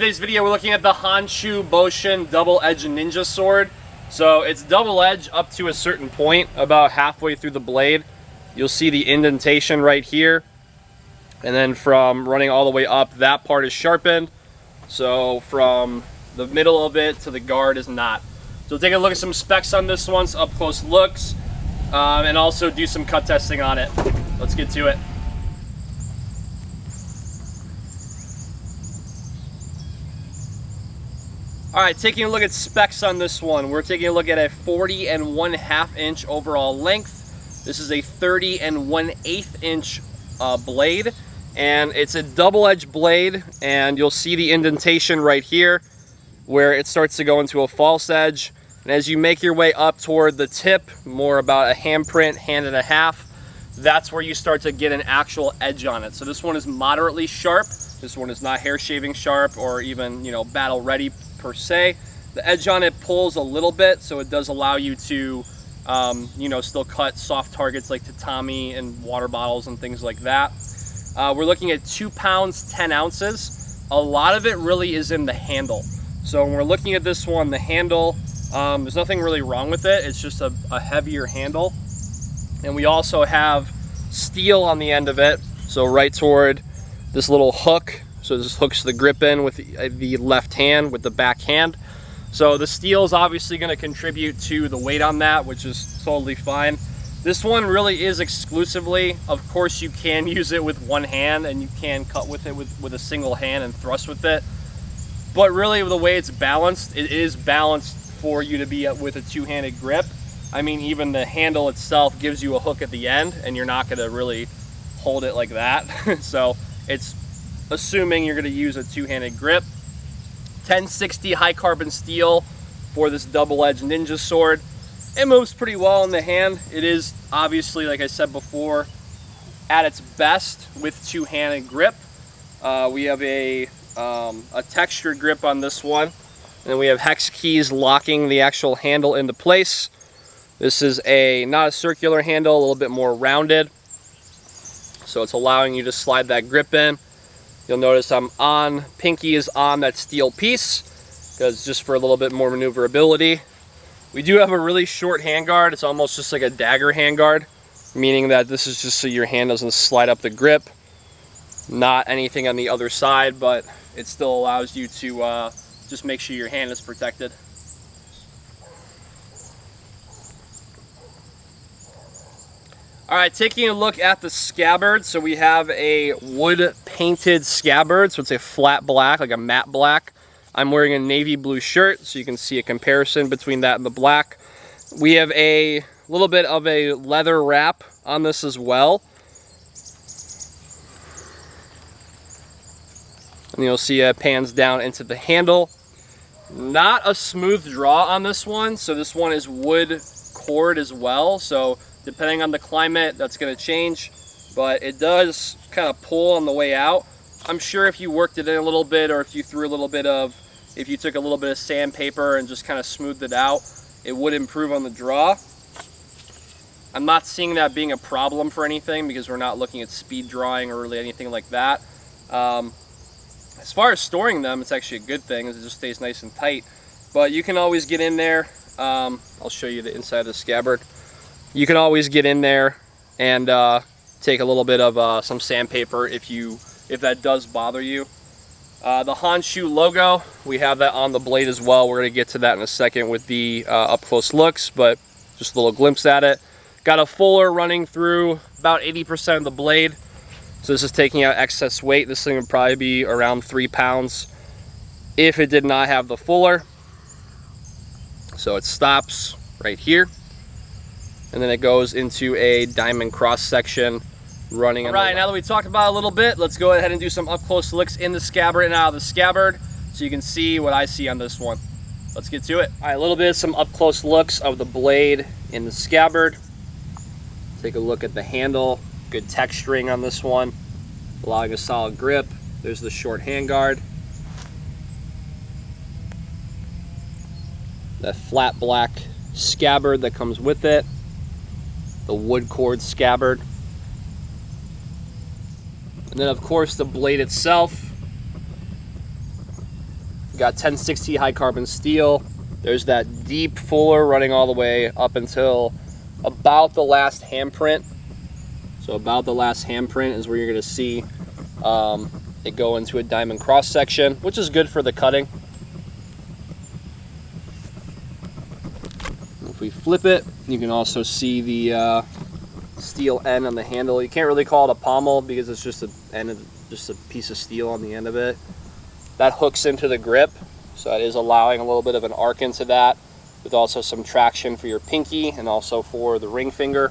Today's video, we're looking at the Honshu Boshin double-edged ninja sword. So it's double-edged up to a certain point, about halfway through the blade. You'll see the indentation right here. And then from running all the way up, that part is sharpened. So from the middle of it to the guard is not. So take a look at some specs on this one, some up-close looks, and also do some cut testing on it. Let's get to it. Alright, taking a look at specs on this one. We're taking a look at a 40 1/2 inch overall length. This is a 30 1/8 inch blade, and it's a double-edged blade, and you'll see the indentation right here where it starts to go into a false edge. And as you make your way up toward the tip, more about a handprint, 1.5 hands, that's where you start to get an actual edge on it. So this one is moderately sharp. This one is not hair shaving sharp or even, battle ready per se. The edge on it pulls a little bit, so it does allow you to still cut soft targets like tatami and water bottles and things like that. We're looking at 2 pounds 10 ounces. A lot of it really is in the handle. So when we're looking at this one, the handle, there's nothing really wrong with it. It's just a heavier handle. And we also have steel on the end of it, so right toward this little hook. So this hooks the grip in with the left hand with the back hand. So the steel is obviously going to contribute to the weight on that, which is totally fine. This one really is exclusively, of course you can use it with one hand and you can cut with it with a single hand and thrust with it. But really the way it's balanced, it is balanced for you to be with a two-handed grip. I mean, even the handle itself gives you a hook at the end and you're not going to really hold it like that. So it's assuming you're going to use a two-handed grip. 1060 high carbon steel for this double-edged ninja sword. It moves pretty well in the hand. It is obviously, like I said before, at its best with two-handed grip. We have a textured grip on this one, and then we have hex keys locking the actual handle into place. This is not a circular handle, a little bit more rounded, so it's allowing you to slide that grip in. You'll notice pinky is on that steel piece, because just for a little bit more maneuverability. We do have a really short handguard. It's almost just like a dagger handguard, meaning that this is just so your hand doesn't slide up the grip. Not anything on the other side, but it still allows you to just make sure your hand is protected. All right, taking a look at the scabbard. So we have a wood painted scabbard. So it's a flat black, like a matte black. I'm wearing a navy blue shirt, so you can see a comparison between that and the black. We have a little bit of a leather wrap on this as well. And you'll see it pans down into the handle. Not a smooth draw on this one. So this one is wood cord as well. So depending on the climate, that's going to change, but it does kind of pull on the way out. I'm sure if you worked it in a little bit, or if you took a little bit of sandpaper and just kind of smoothed it out, it would improve on the draw. I'm not seeing that being a problem for anything, because we're not looking at speed drawing or really anything like that. As far as storing them, it's actually a good thing, as it just stays nice and tight. But you can always get in there. I'll show you the inside of the scabbard. You can always get in there and take a little bit of some sandpaper if that does bother you. The Honshu logo, we have that on the blade as well. We're going to get to that in a second with the up-close looks, but just a little glimpse at it. Got a fuller running through about 80% of the blade. So this is taking out excess weight. This thing would probably be around 3 pounds if it did not have the fuller. So it stops right here. And then it goes into a diamond cross section running. All right, now that we talked about it a little bit, let's go ahead and do some up close looks in the scabbard and out of the scabbard, so you can see what I see on this one. Let's get to it. All right, a little bit of some up close looks of the blade in the scabbard. Take a look at the handle. Good texturing on this one, allowing a solid grip. There's the short handguard. That flat black scabbard that comes with it. The wood cord scabbard. And then of course the blade itself. We got 1060 high carbon steel. There's that deep fuller running all the way up until about the last handprint. So about the last handprint is where you're going to see it go into a diamond cross section, which is good for the cutting. If we flip it, you can also see the steel end on the handle. You can't really call it a pommel because it's just just a piece of steel on the end of it. That hooks into the grip, so that is allowing a little bit of an arc into that, with also some traction for your pinky and also for the ring finger.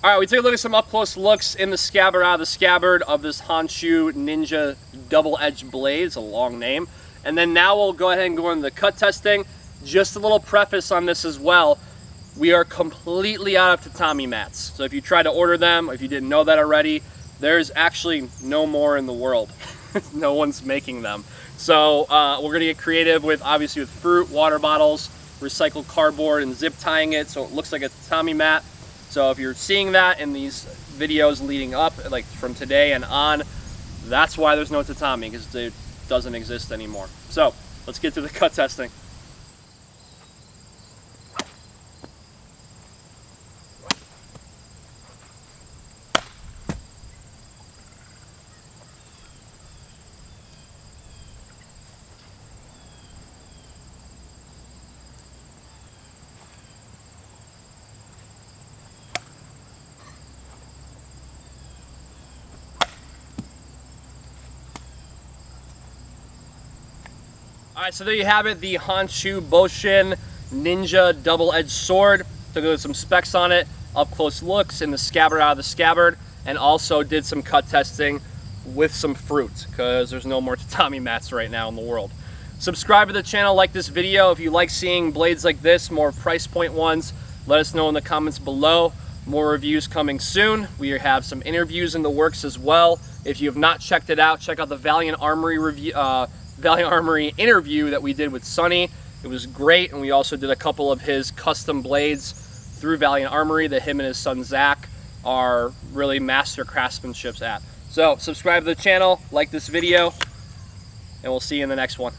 All right, we took a look at some up-close looks in the scabbard, out of the scabbard of this Honshu Ninja double-edged blade. It's a long name. And then now we'll go ahead and go into the cut testing. Just a little preface on this as well. We are completely out of tatami mats. So if you tried to order them, if you didn't know that already, there's actually no more in the world. No one's making them. So we're gonna get creative with, obviously, with fruit, water bottles, recycled cardboard, and zip tying it so it looks like a tatami mat. So if you're seeing that in these videos leading up, like from today and on, that's why there's no tatami, because it doesn't exist anymore. So let's get to the cut testing. All right, so there you have it, the Honshu Boshin Ninja double-edged sword. Took a look at some specs on it, up-close looks in the scabbard, out of the scabbard, and also did some cut testing with some fruit, because there's no more tatami mats right now in the world. Subscribe to the channel, like this video. If you like seeing blades like this, more price point ones, let us know in the comments below. More reviews coming soon. We have some interviews in the works as well. If you have not checked it out, check out the Valiant Armory review, Valiant Armory interview that we did with Sonny. It was great, and we also did a couple of his custom blades through Valiant Armory that him and his son Zach are really master craftsmanships at. So subscribe to the channel, like this video, and we'll see you in the next one.